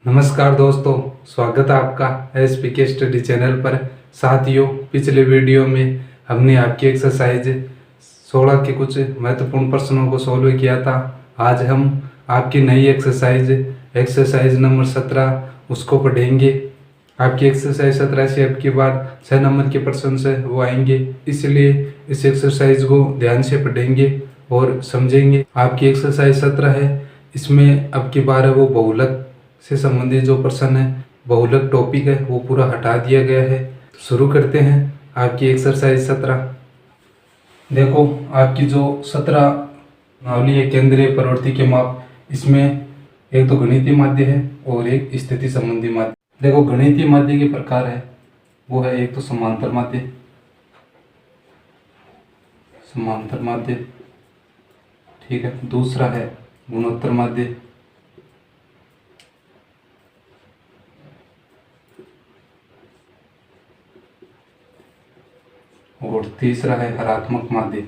नमस्कार दोस्तों, स्वागत है आपका SPK स्टडी चैनल पर। साथियों, पिछले वीडियो में हमने आपकी एक्सरसाइज 16 के कुछ महत्वपूर्ण प्रश्नों को सॉल्व किया था। आज हम आपकी नई एक्सरसाइज नंबर 17 उसको पढ़ेंगे। आपकी एक्सरसाइज 17 से अब की बार 6 नंबर के प्रश्न से वो आएंगे, इसलिए इस एक्सरसाइज को ध्यान से पढ़ेंगे और समझेंगे। आपकी एक्सरसाइज 17 है, इसमें अब की बार है वो बहुलक से संबंधित जो प्रश्न है, बहुलक टॉपिक है, वो पूरा हटा दिया गया है। शुरू करते हैं आपकी एक्सरसाइज 17। देखो, आपकी जो 17 नावली है केंद्रीय प्रवृत्ति के माप, इसमें एक तो गणितीय माध्य है और एक स्थिति संबंधी माध्य। देखो, गणितीय माध्य के प्रकार है वो है एक तो समांतर माध्य, ठीक है। दूसरा है गुणोत्तर माध्य, और तीसरा है हरात्मक माध्य।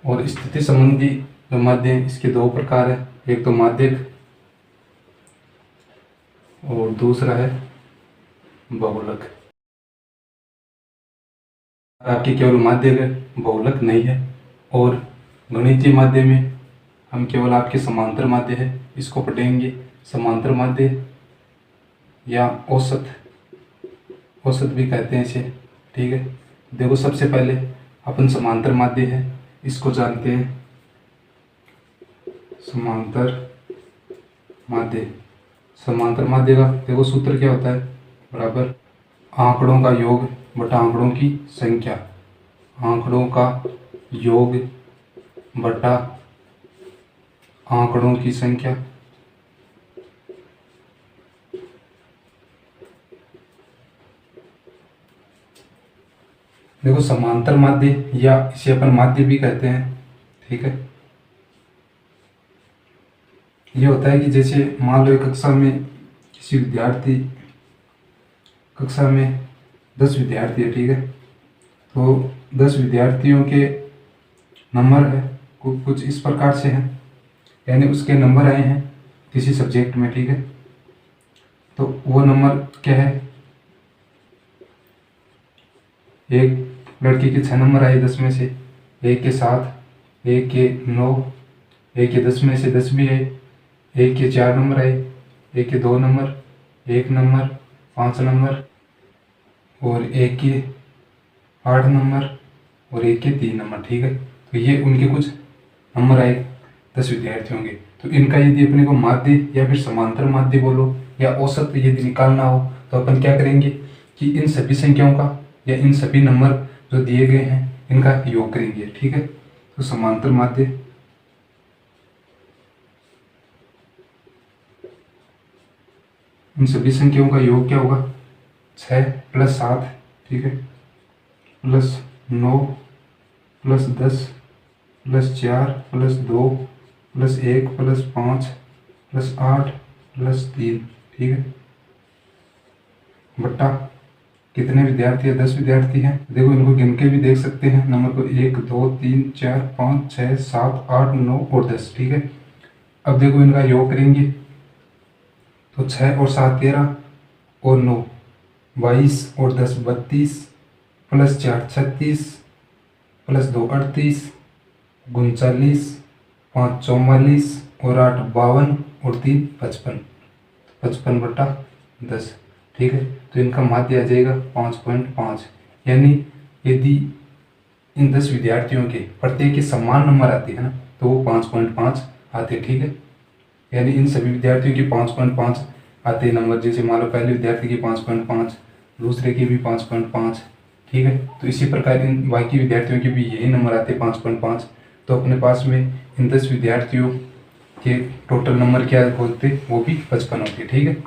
और स्थिति संबंधी जो माध्य है, इसके दो प्रकार है, एक तो माध्यक और दूसरा है बहुलक। आपकी केवल माध्यक है, बहुलक नहीं है। और गणितीय माध्य में हम केवल आपके समांतर माध्य है, इसको पढ़ेंगे। समांतर माध्य या औसत भी कहते हैं इसे, ठीक है। देखो, सबसे पहले अपन समांतर माध्य है इसको जानते हैं। समांतर माध्य का देखो सूत्र क्या होता है, बराबर आंकड़ों का योग बटा आंकड़ों की संख्या। आंकड़ों का योग बटा आंकड़ों की संख्या। देखो, समांतर माध्य या इसे अपन माध्य भी कहते हैं, ठीक है। ये होता है कि जैसे मान लो कक्षा में किसी विद्यार्थी, कक्षा में 10 विद्यार्थी है, ठीक है। तो 10 विद्यार्थियों के नंबर है कुछ इस प्रकार से हैं, यानी उसके नंबर आए हैं किसी सब्जेक्ट में, ठीक है। तो वो नंबर क्या है, एक लड़की के 6 नंबर आए 10 में से, एक के 7, एक के 9, एक के 10 में से 10 भी आए, एक के 4 नंबर आए, एक के 2 नंबर, 1 नंबर, 5 नंबर, और एक के 8 नंबर और एक के 3 नंबर, ठीक है। तो ये उनके कुछ नंबर आए 10 विद्यार्थियों के। तो इनका यदि अपने को माध्य या फिर समांतर माध्य बोलो या औसत यदि निकालना हो, तो अपन क्या करेंगे कि इन सभी संख्याओं का या इन सभी नंबर जो दिए गए हैं इनका योग करेंगे, ठीक है। तो समांतर माध्य इन सभी संख्याओं का योग क्या होगा, 6 + 7, ठीक है, + 9 + 10 + 4 + 2 + 1 + 5 + 8 + 3, ठीक है, बट्टा कितने विद्यार्थी है, 10 विद्यार्थी हैं। देखो, इनको गिन के भी देख सकते हैं नंबर को, 1 2 3 4 5 6 7 8 9 और 10, ठीक है। अब देखो, इनका योग करेंगे तो 6 और 7 13 और 9 22 और 10 32 + 4 36 + 2 38 39 5 44 और 8 52 और 3 55, 55 बटा 10, ठीक है। तो इनका माध्य आ जाएगा 5.5। यानी यदि इन 10 विद्यार्थियों के प्रत्येक के समान नंबर आते हैं ना, तो वो 5.5 आते, ठीक है। यानी इन सभी विद्यार्थियों के 5.5 आते नंबर, जैसे मान लो पहले विद्यार्थी के 5.5, दूसरे के भी 5.5, ठीक है। तो इसी प्रकार इन बाकी विद्यार्थियों के भी यही नंबर आते 5.5। तो अपने पास में इन 10 विद्यार्थियों के टोटल नंबर क्या होते, वो भी 55 होते, ठीक है।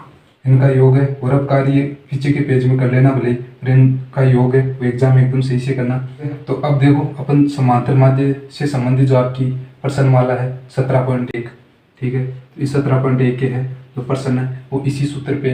इनका योग है, और अब कार्य पीछे के पेज में कर लेना भले, फिर इनका योग है वो एग्जाम में एकदम सही से करना। तो अब देखो, अपन समांतर माध्य से संबंधित जो आपकी प्रश्नमाला है 17.1, ठीक है। तो इस 17.1 के है जो प्रश्न है वो इसी सूत्र पे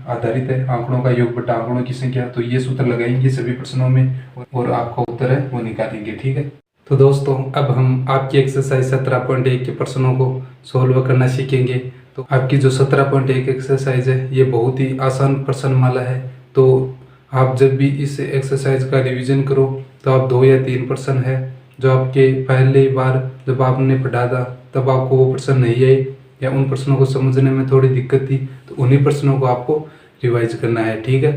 आधारित है, आंकड़ों का योग बटा आंकड़ों की संख्या। तो ये सूत्र लगाएंगे सभी प्रश्नों में और आपका उत्तर है वो निकालेंगे, ठीक है। तो दोस्तों अब हम आपकी एक्सरसाइज 17.1 के प्रश्नों को सोल्व करना सीखेंगे। तो आपकी जो 17.1 एक्सरसाइज है ये बहुत ही आसान प्रश्नमाला है। तो आप जब भी इस एक्सरसाइज का रिवीजन करो तो आप 2 या 3 प्रश्न है जो आपके पहली बार जब आपने पढ़ा था तब आपको वो प्रश्न नहीं आए या उन प्रश्नों को समझने में थोड़ी दिक्कत थी, तो उन्हीं प्रश्नों को आपको रिवाइज करना है, ठीक है।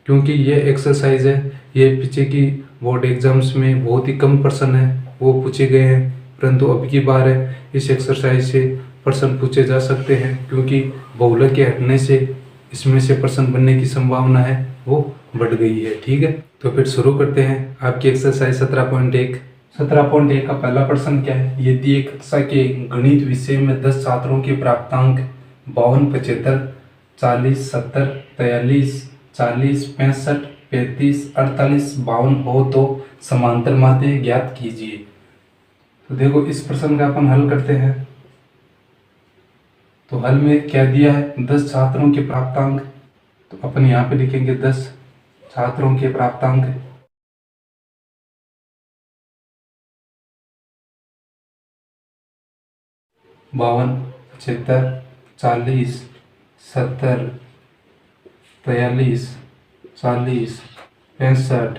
क्योंकि ये एक्सरसाइज है ये पीछे की बोर्ड एग्जाम्स में बहुत ही कम प्रश्न है वो पूछे गए हैं, परंतु अब की बार है इस एक्सरसाइज से प्रश्न पूछे जा सकते हैं क्योंकि बहुलक के हटने से इसमें से प्रश्न बनने की संभावना है वो बढ़ गई है, ठीक है। तो फिर शुरू करते हैं आपकी एक्सरसाइज 17.1। 17.1 का पहला प्रश्न क्या है, यदि एक कक्षा के गणित विषय में 10 छात्रों के प्राप्तांक 52, 75, 40, 70, 43, 40, 65, 35, 48, 52 हो तो समांतर माध्य ज्ञात कीजिए। तो देखो इस प्रश्न का अपन हल करते हैं। तो हल में क्या दिया है, 10 छात्रों के प्राप्तांक, तो अपन यहाँ पे लिखेंगे 10 छात्रों के प्राप्तांक। बावन, 75, 40, 70, 43, 40, 65,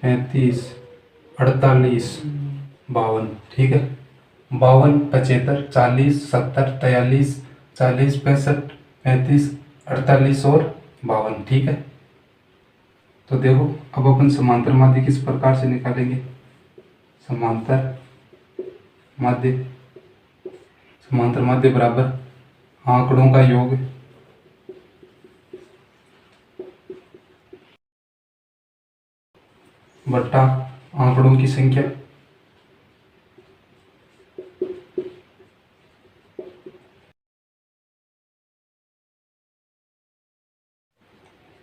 35, 48, 52, ठीक है। 52, 75, 40, 70, 43, 40, 65, 35, 48 और 52, ठीक है। तो देखो अब अपन समांतर माध्य किस प्रकार से निकालेंगे, समांतर माध्य बराबर आंकड़ों का योग बट्टा आंकड़ों की संख्या।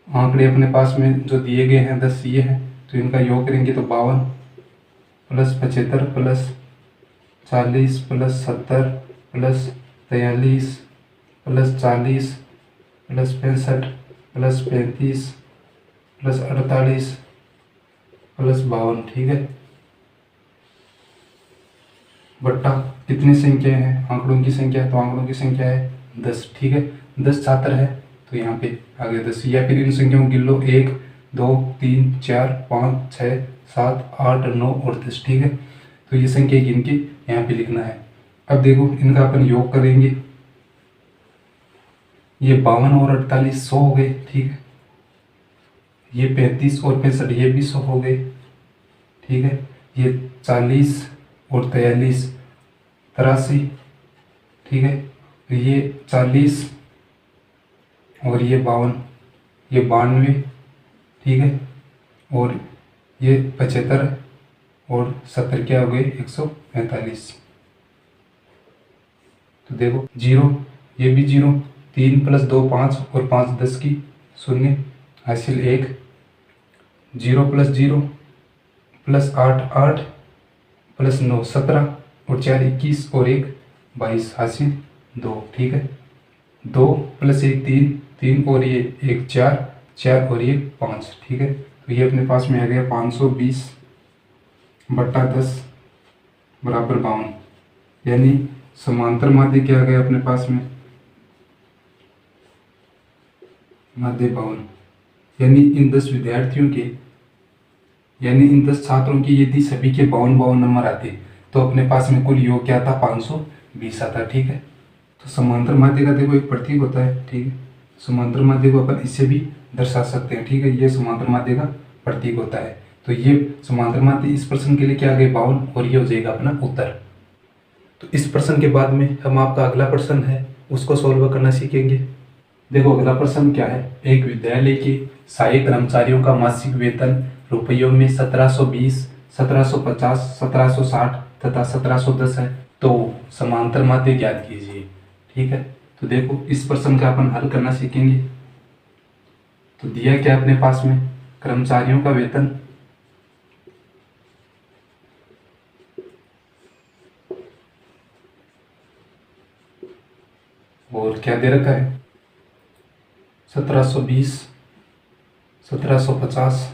आंकड़े अपने पास में जो दिए गए हैं 10 ये हैं, तो इनका योग करेंगे तो 52 plus 75 plus 40 plus 70 plus 43 plus 40 plus 65 plus 35 plus 48 plus 52, ठीक है। बट्टा कितनी संख्या है, आंकड़ों की संख्या, तो आंकड़ों की संख्या है 10, ठीक है। 10 छात्र है तो यहाँ पे आगे 10, या फिर इन संख्याओं गिन लो 1 2 3 4 5 6 7 8 9 और 10, ठीक है। तो ये संख्या गिन के यहाँ पे लिखना है। अब देखो इनका अपन योग करेंगे, ये 52 और 48 100 हो गए, ठीक है। ये 35 और 65 ये भी 100 हो गए, ठीक है। ये 40 और 43 83, ठीक है। ये 40 और ये 52 ये 92, ठीक है। और ये 75 और 70 क्या हो गए 145। तो देखो 0 ये भी 0, 3 प्लस 2 5 और 5 10 की 0 हासिल 1, 0 प्लस 0 प्लस 8 8 प्लस 9 17 और 4 21 और 1 22 हासिल 2, ठीक है। 2 प्लस 1 3 3 और ये 1 4 4 और ये 5, ठीक है। तो ये अपने पास में आ गया 520 बट्टा 10 बराबर 52, यानी समांतर माध्य क्या आ गया अपने पास में, माध्य 52। यानी इन 10 विद्यार्थियों के, यानी इन 10 छात्रों की यदि सभी के 52 नंबर आते तो अपने पास में कुल योग क्या था 520 आता, ठीक है। तो समांतर माध्य का देखो एक प्रतीक होता है, ठीक है। समांतर माध्य को अपन इससे भी दर्शा सकते हैं, ठीक है। ये समांतर माध्य का प्रतीक होता है। तो ये समांतर माध्य इस प्रश्न के लिए क्या आ गए 52 और ये हो जाएगा अपना उत्तर। तो इस प्रश्न के बाद में हम आपका अगला प्रश्न है उसको सोल्व करना सीखेंगे। देखो अगला प्रश्न क्या है, एक विद्यालय के सहायक कर्मचारियों का मासिक वेतन रुपयों में 1720, 1750, 1760 तथा 1710 है, तो समांतर माध्य ज्ञात कीजिए, ठीक है। तो देखो इस प्रश्न का अपन हल करना सीखेंगे। तो दिया क्या अपने पास में, कर्मचारियों का वेतन और क्या दे रखा है 1720, 1750,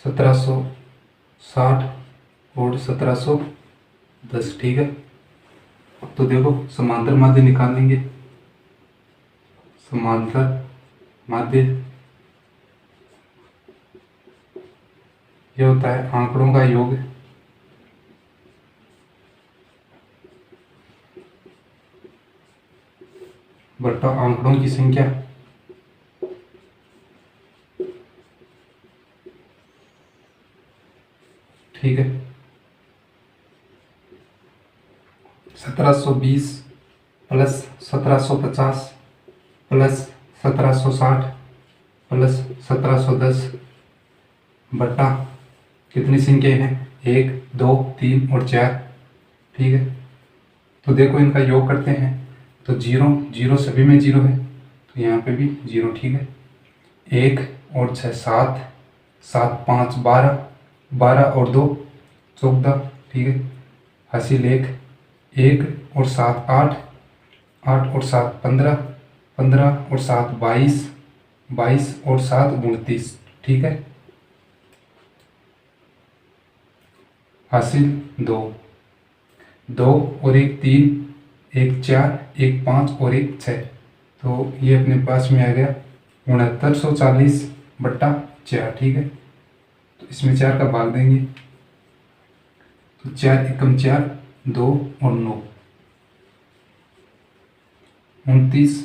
1760 और 1710, ठीक है। तो देखो समांतर माध्य निकालेंगे। समांतर माध्य ये होता है आंकड़ों का योग बटा आंकड़ों की संख्या। ठीक है। 1720 प्लस 1750 प्लस 1760 प्लस 1710 बटा कितनी संख्या हैं, 1 2 3 और 4, ठीक है। तो देखो इनका योग करते हैं तो 0 0 सभी में 0 है, तो यहाँ पे भी 0, ठीक है। 1 और 6 7, 7 5 12, 12 और 2 14, ठीक है। हासिल 1 1 और 7 8, 8 और 7 15, 15 और 7 22, 22 और 7 29, ठीक है। हासिल 2 2 और 1 3, 1 4, 1 5 और 1 6, तो ये अपने पास में आ गया 6940 बट्टा 4, ठीक है। तो इसमें 4 का भाग देंगे तो 4 एकम 4, 2 और 9, 29,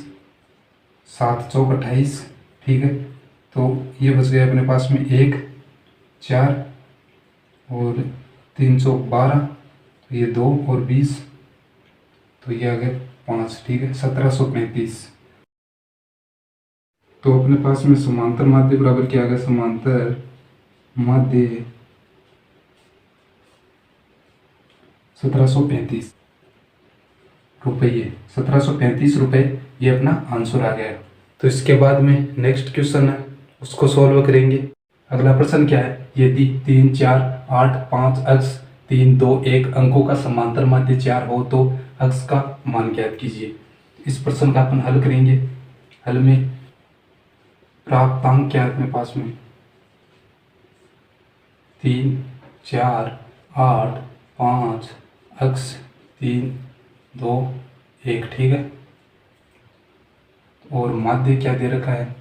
7 चौक 28, ठीक है। तो ये बच गया अपने पास में 1 4 और 3 चौक 12, तो ये 2 और 20, तो ये आ गया 5, ठीक है। 1735। तो अपने पास में समांतर माध्य बराबर क्या आ गया, समांतर माध्य 1735 रुपये, 1735 रुपये, ये अपना आंसर आ गया। तो इसके बाद में नेक्स्ट क्वेश्चन है, उसको सॉल्व करेंगे। अगला प्रश्न क्या है, यदि 3 4 8 5 अक्ष 3 2 1 अंकों का समांतर माध्य 4 हो तो अक्ष का मान ज्ञात कीजिए। इस प्रश्न का अपन हल करेंगे। हल में प्राप्तांक क्या है अपने पास में, 3 4 8 5 अक्ष 3 2 1, ठीक है। और माध्य क्या दे रखा है,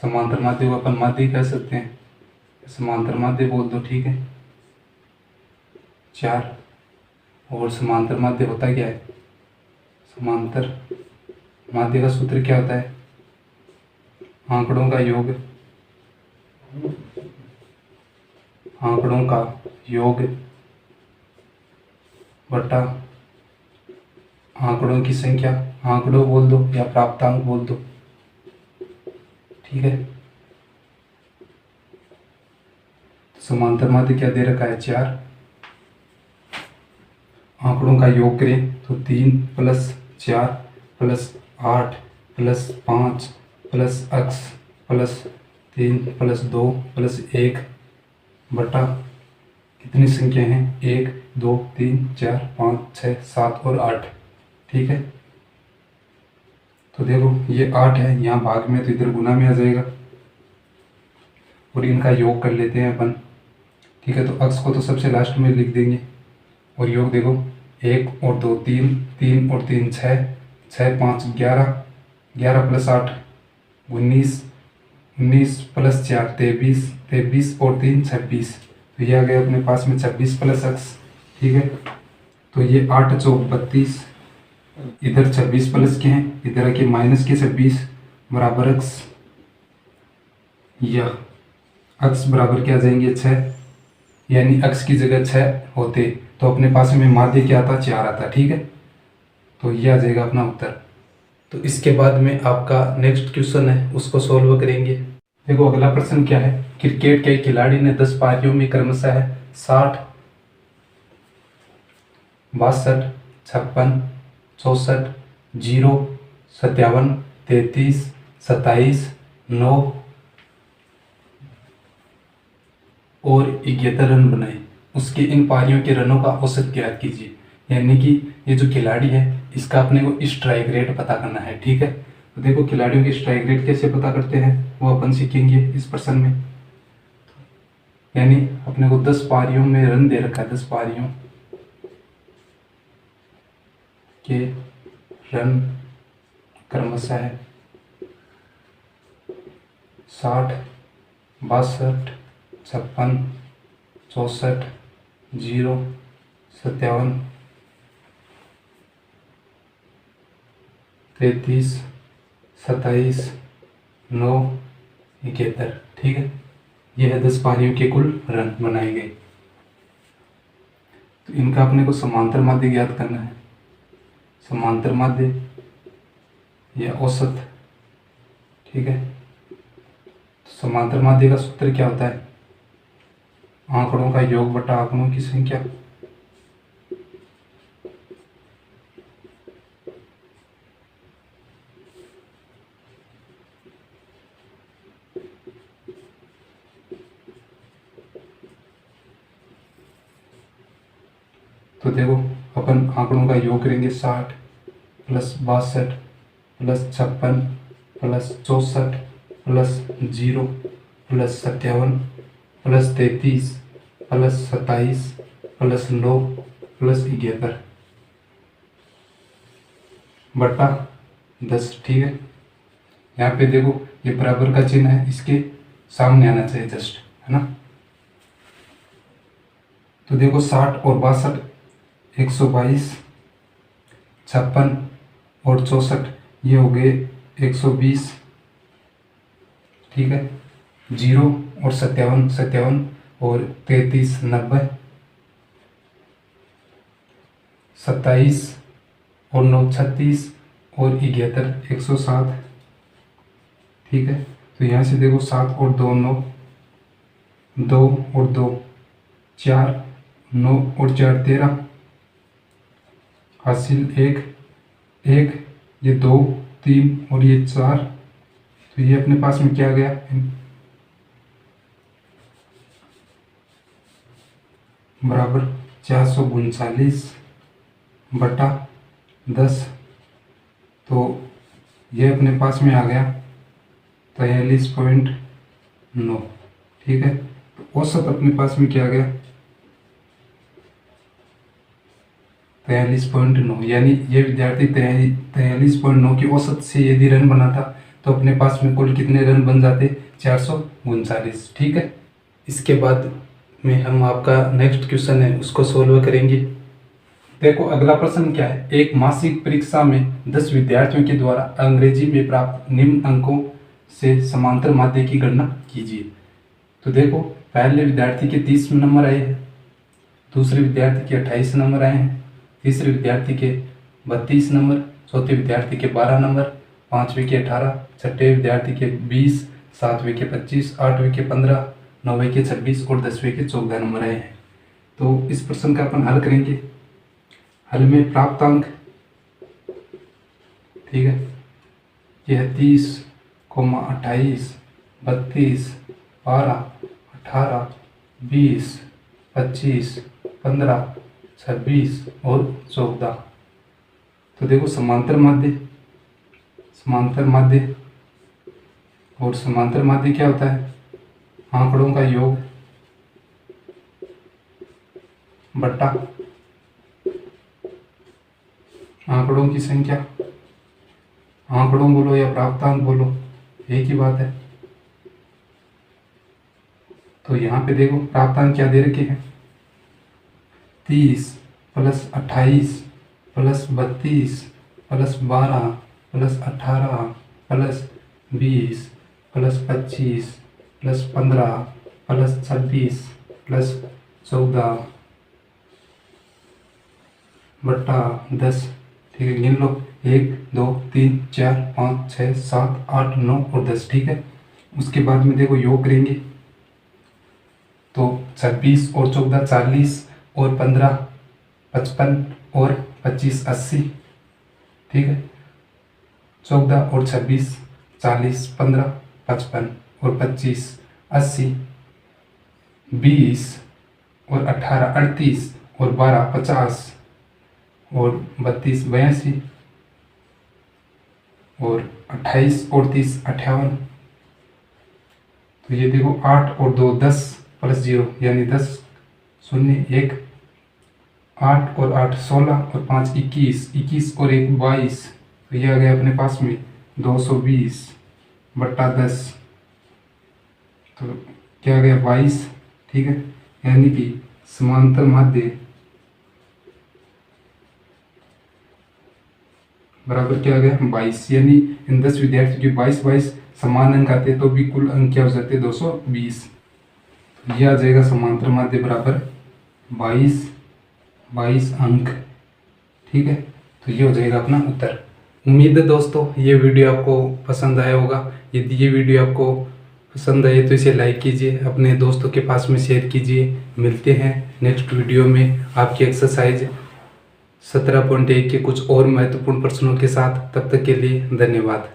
समांतर माध्य को अपन माध्य कह सकते हैं, समांतर माध्य बोल दो, ठीक है। 4 और समांतर माध्य होता क्या है, समांतर माध्य का सूत्र क्या होता है, आंकड़ों का योग, आंकड़ों का योग बटा आंकड़ों की संख्या, आंकड़ों बोल दो या प्राप्तांक बोल दो, ठीक है। समांतर माध्य क्या दे रखा है, 4, आंकड़ों का योग करें तो 3 प्लस 4 प्लस 8 प्लस 5 प्लस अक्ष प्लस 3 प्लस 2 प्लस 1 बटा कितनी संख्या हैं, 1 2 3 4 5 6 7 और 8, ठीक है। तो देखो ये 8 है, यहाँ भाग में तो इधर गुना में आ जाएगा और इनका योग कर लेते हैं अपन, ठीक है। तो अक्ष को तो सबसे लास्ट में लिख देंगे और योग देखो 1 और 2 3, 3 और 3 6, 6 5 11, 11 प्लस 8 19, 19 प्लस 4 23, 23 और 3 26, तो ये आ गया अपने पास में 26 प्लस अक्ष, ठीक है। तो ये 8 चौक 32, इधर 26 प्लस के हैं, इधर आके माइनस के 26 बराबर अक्ष, यह अक्ष बराबर क्या आ जाएंगे 6, यानी अक्ष की जगह 6 होते तो अपने पास में माध्य क्या आता, 4 आता, ठीक है। तो ये आ जाएगा अपना उत्तर। तो इसके बाद में आपका नेक्स्ट क्वेश्चन है, उसको सॉल्व करेंगे। देखो अगला प्रश्न क्या है, क्रिकेट के खिलाड़ी ने 10 पारियों में क्रमशः 60 62 56 64 0 57 33 27 9 और 71 रन बनाए, उसके इन पारियों के रनों का औसत ज्ञात कीजिए। यानी कि ये जो खिलाड़ी है इसका अपने को स्ट्राइक रेट पता करना है, ठीक है। तो देखो खिलाड़ियों के स्ट्राइक रेट कैसे पता करते हैं वो अपन सीखेंगे इस प्रश्न में। यानी अपने को 10 पारियों में रन दे रखा है, 10 पारियों के रन क्रमशः है 60, 62, 56, 64, 0, 57, 33, 27, 9, 71। ठीक है, यह है 10 पारियों के कुल रन बनाए गए। तो इनका अपने को समांतर माध्य ज्ञात करना है। समांतर माध्य या औसत, ठीक है। तो समांतर माध्य का सूत्र क्या होता है? आंकड़ों का योग बटा आंकड़ों की संख्या। तो देखो अपन आंकड़ों का योग करेंगे 60 plus 62 plus 56 plus 64 plus 0 plus 57 plus 33 plus 27 plus 9 plus 71 बटा 10। ठीक है, यहाँ पे देखो ये बराबर का चिन्ह है, इसके सामने आना चाहिए जस्ट, है ना। तो देखो 60 और 62 122, 56 और 64 ये हो गए 120। ठीक है, 0 और 57 57 और 33 90, 27 और 9 36 और 71 107। ठीक है, तो यहाँ से देखो 7 और 2 9, 2 और 2 4, 9 और 4 13, हासिल 1 1, ये 2 3 और ये 4। तो ये अपने पास में क्या आ गया? बराबर 439 बटा 10। तो ये अपने पास में आ गया 43.9। ठीक है, तो औसत अपने पास में क्या आ गया? 43.9, यानी ये विद्यार्थी 43.9 की औसत से यदि रन बनाता तो अपने पास में कुल कितने रन बन जाते? 439। ठीक है, इसके बाद में हम आपका नेक्स्ट क्वेश्चन है उसको सोल्व करेंगे। देखो अगला प्रश्न क्या है? एक मासिक परीक्षा में 10 विद्यार्थियों के द्वारा अंग्रेजी में प्राप्त निम्न अंकों से समांतर माध्य की गणना कीजिए। तो देखो पहले विद्यार्थी के 30 नंबर आए हैं, दूसरे विद्यार्थी के 28 नंबर आए हैं, तीसरे विद्यार्थी के 32 नंबर, चौथे विद्यार्थी के 12 नंबर, पाँचवें के 18, छठे विद्यार्थी के 20, सातवें के 25, आठवें के 15, नौवें के 26 और 10वें के 14 नंबर आए हैं। तो इस प्रश्न का अपन हल करेंगे। हल में प्राप्त अंक, ठीक है, यह 30, 28, 32, 12, 18, 20, 25, 15, 26 और 14। तो देखो समांतर माध्य, समांतर माध्य और समांतर माध्य क्या होता है? आंकड़ों का योग बटा आंकड़ों की संख्या। आंकड़ों बोलो या प्राप्तांक बोलो, एक ही बात है। तो यहाँ पे देखो प्राप्तांक क्या दे रखे हैं? 30 plus 28 plus 32 plus 12 plus 18 plus 20 plus 25 plus 15 plus 26 plus 14 बट्टा 10। ठीक है, गिन लो 1 2 3 4 5 6 7 8 9 और 10। ठीक है, उसके बाद में देखो योग करेंगे तो 26 और 14 40 और 15 55 और 25 80। ठीक है, 14 और 26 40 15 55 और 25 80, 20 और 18 38 और 12 50 और 32 82 और 28 और 30 58। तो ये देखो 8 और 2 10 प्लस 0 यानी 10 शून्य 1 8 और 8 16 और 5 21 21 और 1 22। तो ये आ गया अपने पास में 220 बट्टा 10। तो क्या आ गया 22, ठीक है। यानी कि समांतर माध्य बराबर क्या आ गया 22। यानी इन 10 विद्यार्थियों के 22 समान अंक आते तो भी कुल अंक क्या हो जाते 220। यह आ जाएगा समांतर माध्य बराबर 22 अंक, ठीक है। तो ये हो जाएगा अपना उत्तर। उम्मीद है दोस्तों ये वीडियो आपको पसंद आया होगा। यदि ये वीडियो आपको पसंद आए तो इसे लाइक कीजिए, अपने दोस्तों के पास में शेयर कीजिए। मिलते हैं नेक्स्ट वीडियो में आपकी एक्सरसाइज 17.1 के कुछ और महत्वपूर्ण प्रश्नों के साथ। तब तक के लिए धन्यवाद।